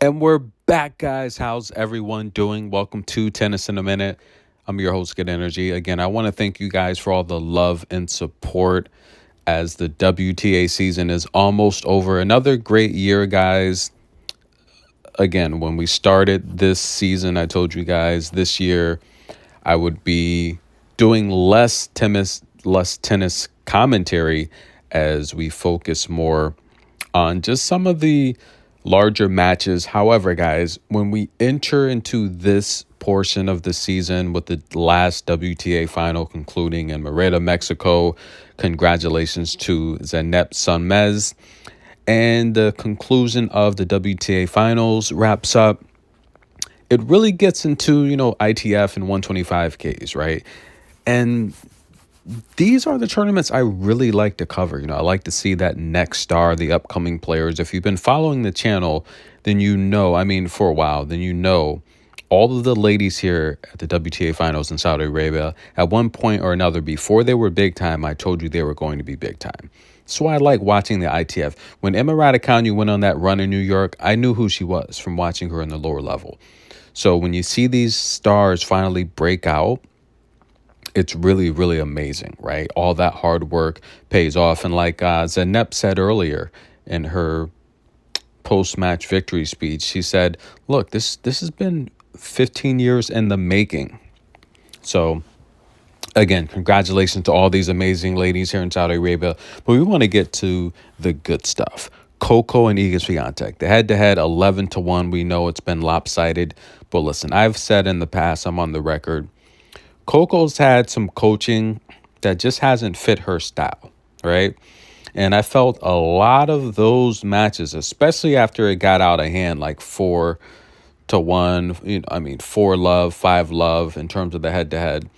And we're back, guys. How's everyone doing? Welcome to Tennis in a Minute. I'm your host, Good Energy. Again, I want to thank you guys for all the love and support as the WTA season is almost over. Another great year, guys. Again, when we started this season, I told you guys this year I would be doing less tennis commentary as we focus more on just some of the larger matches. However, guys, when we enter into this portion of the season with the last WTA final concluding in Merida, Mexico, congratulations to Zeynep Sunmez. And the conclusion of the WTA finals wraps up. It really gets into, ITF and 125Ks, right? And these are the tournaments I really like to cover. I like to see that next star, the upcoming players. If you've been following the channel, then for a while, then all of the ladies here at the WTA finals in Saudi Arabia, at one point or another, before they were big time, I told you they were going to be big time. So I like watching the ITF. When Emma Raducanu went on that run in New York, I knew who she was from watching her in the lower level. So when you see these stars finally break out, it's really, really amazing, right? All that hard work pays off. And like Zeynep said earlier in her post-match victory speech, she said, look, this has been 15 years in the making. So again, congratulations to all these amazing ladies here in Saudi Arabia. But we want to get to the good stuff. Coco and Iga Swiatek, the head-to-head 11-1. We know it's been lopsided. But listen, I've said in the past, I'm on the record, Coco's had some coaching that just hasn't fit her style, right? And I felt a lot of those matches, especially after it got out of hand, like 4-1, 4-love, 5-love in terms of the head-to-head.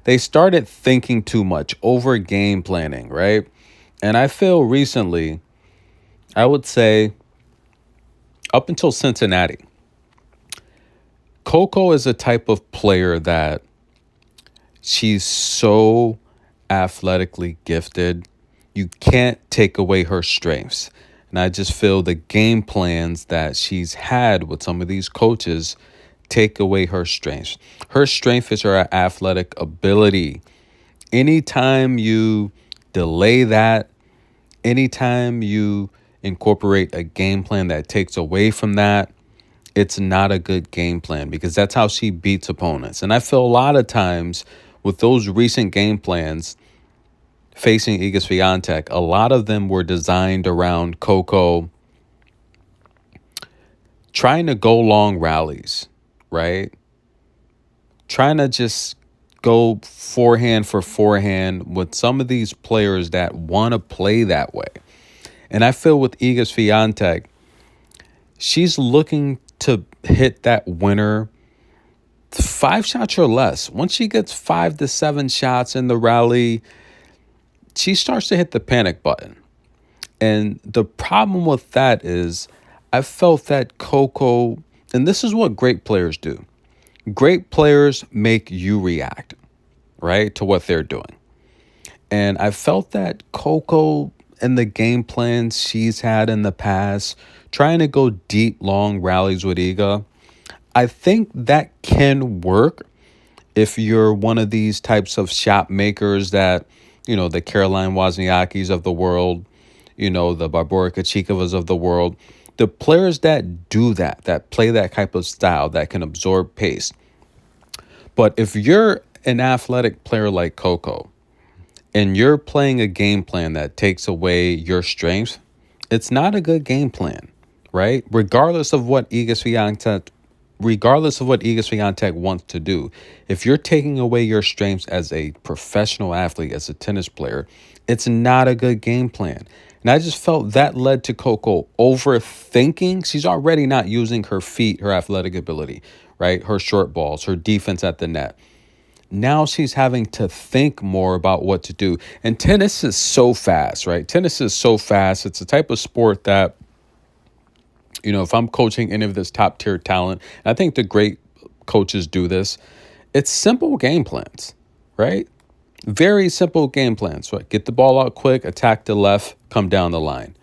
They started thinking too much, over game planning, right? And I feel recently, I would say up until Cincinnati, Coco is a type of player that she's so athletically gifted. You can't take away her strengths. And I just feel the game plans that she's had with some of these coaches take away her strengths. Her strength is her athletic ability. Anytime you delay that, anytime you incorporate a game plan that takes away from that, it's not a good game plan because that's how she beats opponents. And I feel a lot of times with those recent game plans facing Iga Swiatek, a lot of them were designed around Coco trying to go long rallies, right? Trying to just go forehand for forehand with some of these players that want to play that way. And I feel with Iga Swiatek, she's looking to hit that winner 5 shots or less. Once she gets 5 to 7 shots in the rally, she starts to hit the panic button. And the problem with that is I felt that Coco, and this is what great players do. Great players make you react, right, to what they're doing. And I felt that Coco and the game plans she's had in the past, trying to go deep, long rallies with Iga, I think that can work if you're one of these types of shot makers that, the Caroline Wozniacki's of the world, the Barbora Krejcikovas of the world, the players that do that play that type of style, that can absorb pace. But if you're an athletic player like Coco and you're playing a game plan that takes away your strengths, it's not a good game plan, right? Regardless of what Iga Swiatek wants to do. If you're taking away your strengths as a professional athlete, as a tennis player, it's not a good game plan. And I just felt that led to Coco overthinking. She's already not using her feet, her athletic ability, right? Her short balls, her defense at the net. Now she's having to think more about what to do. And tennis is so fast, right? Tennis is so fast. It's a type of sport that, if I'm coaching any of this top tier talent, and I think the great coaches do this, it's simple game plans, right? Very simple game plans. So get the ball out quick, attack the left, come down the line.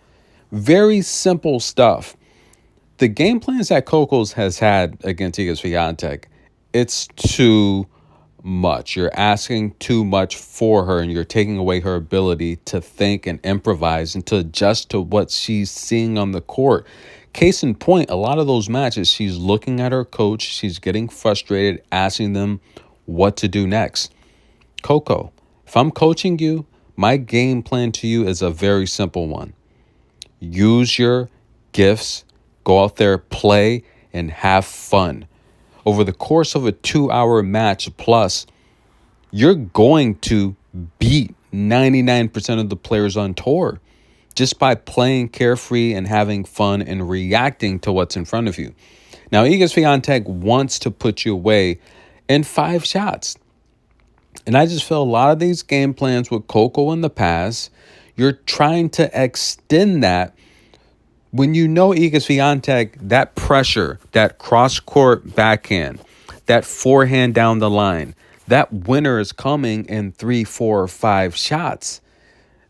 Very simple stuff. The game plans that Coco's has had against Iga Swiatek, it's too much. You're asking too much for her, and you're taking away her ability to think and improvise and to adjust to what she's seeing on the court. Case in point, a lot of those matches, she's looking at her coach, she's getting frustrated, asking them what to do next. Coco, if I'm coaching you, my game plan to you is a very simple one. Use your gifts, go out there, play, and have fun. Over the course of a 2-hour match plus, you're going to beat 99% of the players on tour just by playing carefree and having fun and reacting to what's in front of you. Now, Iga Swiatek wants to put you away in 5 shots. And I just feel a lot of these game plans with Coco in the past, you're trying to extend that when you know Iga Swiatek, that pressure, that cross-court backhand, that forehand down the line, that winner is coming in 3, 4, or 5 shots.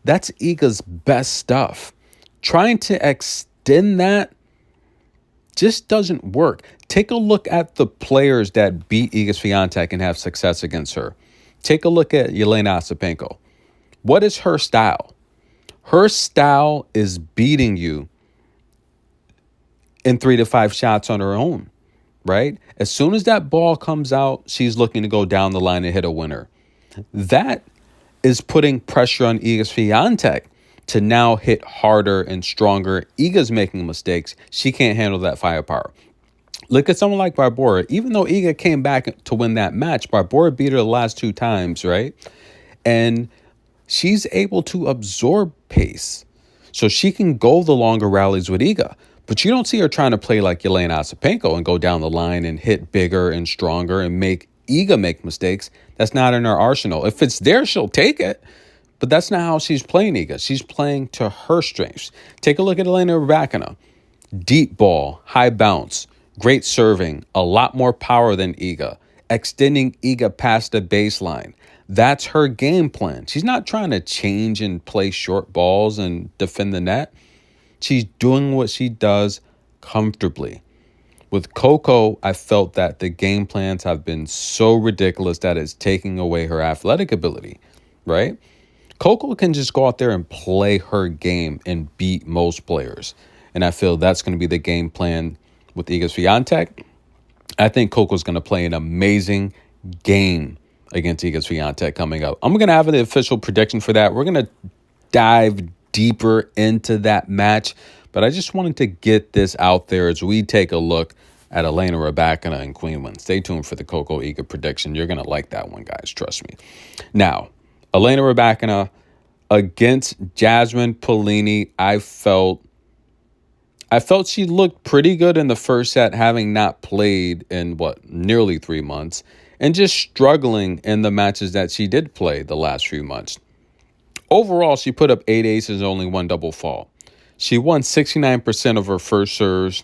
That's Iga's best stuff. Trying to extend that just doesn't work. Take a look at the players that beat Iga Swiatek and have success against her. Take a look at Elena Ostapenko. What is her style? Her style is beating you in 3 to 5 shots on her own, right? As soon as that ball comes out, she's looking to go down the line and hit a winner. That is putting pressure on Iga Swiatek to now hit harder and stronger. Iga's making mistakes. She can't handle that firepower. Look at someone like Barbora. Even though Iga came back to win that match, Barbora beat her the last 2 times, right? And she's able to absorb pace. So she can go the longer rallies with Iga. But you don't see her trying to play like Elena Ostapenko and go down the line and hit bigger and stronger and make Iga make mistakes. That's not in her arsenal. If it's there, she'll take it. But that's not how she's playing Iga. She's playing to her strengths. Take a look at Elena Rybakina. Deep ball, high bounce, great serving, a lot more power than Iga, extending Iga past the baseline. That's her game plan. She's not trying to change and play short balls and defend the net. She's doing what she does comfortably. With Coco, I felt that the game plans have been so ridiculous that it's taking away her athletic ability, right? Coco can just go out there and play her game and beat most players. And I feel that's going to be the game plan with Iga Swiatek. I think Coco's going to play an amazing game against Iga Swiatek coming up. I'm going to have an official prediction for that. We're going to dive deeper into that match, but I just wanted to get this out there as we take a look at Elena Rybakina and Qinwen. Stay tuned for the Coco Iga prediction. You're going to like that one, guys. Trust me. Now, Elena Rybakina against Jasmine Paolini, I felt she looked pretty good in the first set, having not played in, nearly 3 months, and just struggling in the matches that she did play the last few months. Overall, she put up 8 aces and only 1 double fault. She won 69% of her first serves.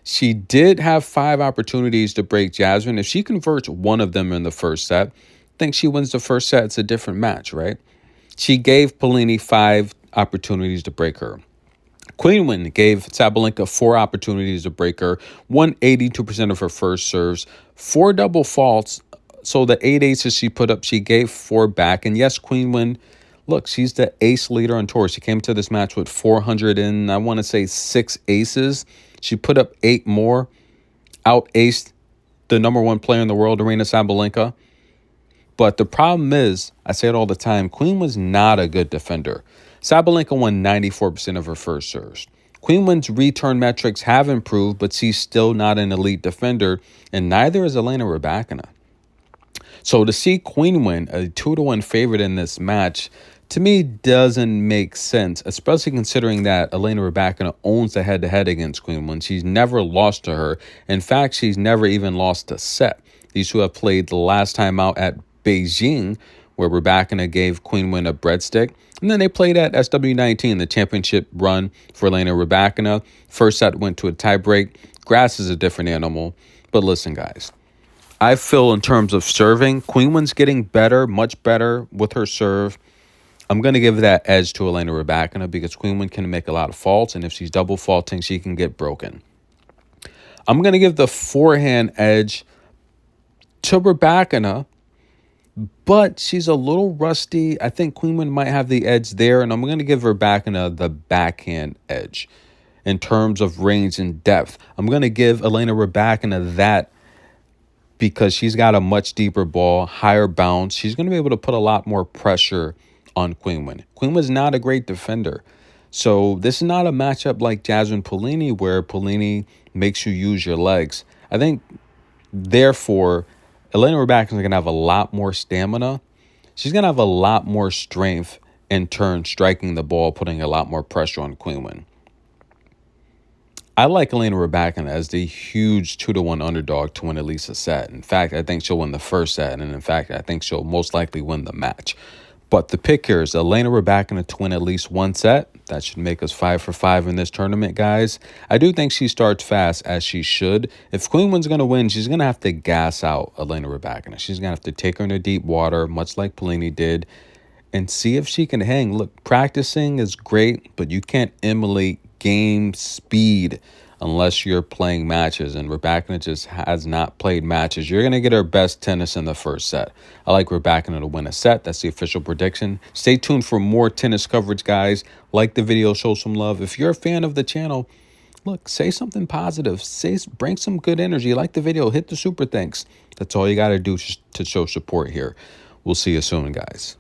She did have 5 opportunities to break Jasmine. If she converts one of them in the first set, I think she wins the first set. It's a different match, right? She gave Paolini 5 opportunities to break her. Qinwen gave Sabalenka 4 opportunities to break her, won 82% of her first serves, 4 double faults. So the 8 aces she put up, she gave 4 back. And yes, Qinwen, look, she's the ace leader on tour. She came to this match with 6 aces. She put up 8 more, out-aced the number 1 player in the world, Aryna Sabalenka. But the problem is, I say it all the time, Qinwen was not a good defender. Sabalenka won 94% of her first serves. Qinwen's return metrics have improved, but she's still not an elite defender, and neither is Elena Rybakina. So to see Qinwen, a 2-1 favorite in this match, to me doesn't make sense, especially considering that Elena Rybakina owns the head-to-head against Qinwen. She's never lost to her. In fact, she's never even lost a set. These two have played the last time out at Beijing, where Rybakina gave Qinwen a breadstick. And then they played at SW19, the championship run for Elena Rybakina. First set went to a tiebreak. Grass is a different animal. But listen, guys, I feel in terms of serving, Qinwen's getting better, much better with her serve. I'm going to give that edge to Elena Rybakina because Qinwen can make a lot of faults, and if she's double faulting, she can get broken. I'm going to give the forehand edge to Rybakina, but she's a little rusty. I think Qinwen might have the edge there, and I'm going to give Rybakina the backhand edge. In terms of range and depth, I'm going to give Elena Rybakina that because she's got a much deeper ball, higher bounce. She's going to be able to put a lot more pressure on Qinwen. Qinwen's not a great defender. So this is not a matchup like Jasmine Polini where Polini makes you use your legs. I think, therefore, Elena Rybakina is going to have a lot more stamina. She's going to have a lot more strength, in turn striking the ball, putting a lot more pressure on Qinwen. I like Elena Rybakina as the huge 2-1 underdog to win at least a set. In fact, I think she'll win the first set. And in fact, I think she'll most likely win the match. But the pick here is Elena Rybakina to win at least one set. That should make us 5 for 5 in this tournament, guys. I do think she starts fast, as she should. If Qinwen's going to win, she's going to have to gas out Elena Rybakina. She's going to have to take her into deep water, much like Polini did, and see if she can hang. Look, practicing is great, but you can't emulate game speed unless you're playing matches, and Rybakina just has not played matches. You're going to get her best tennis in the first set. I like Rybakina to win a set. That's the official prediction. Stay tuned for more tennis coverage, guys. Like the video, show some love. If you're a fan of the channel, look, say something positive. Bring some good energy. Like the video, hit the super thanks. That's all you got to do to show support here. We'll see you soon, guys.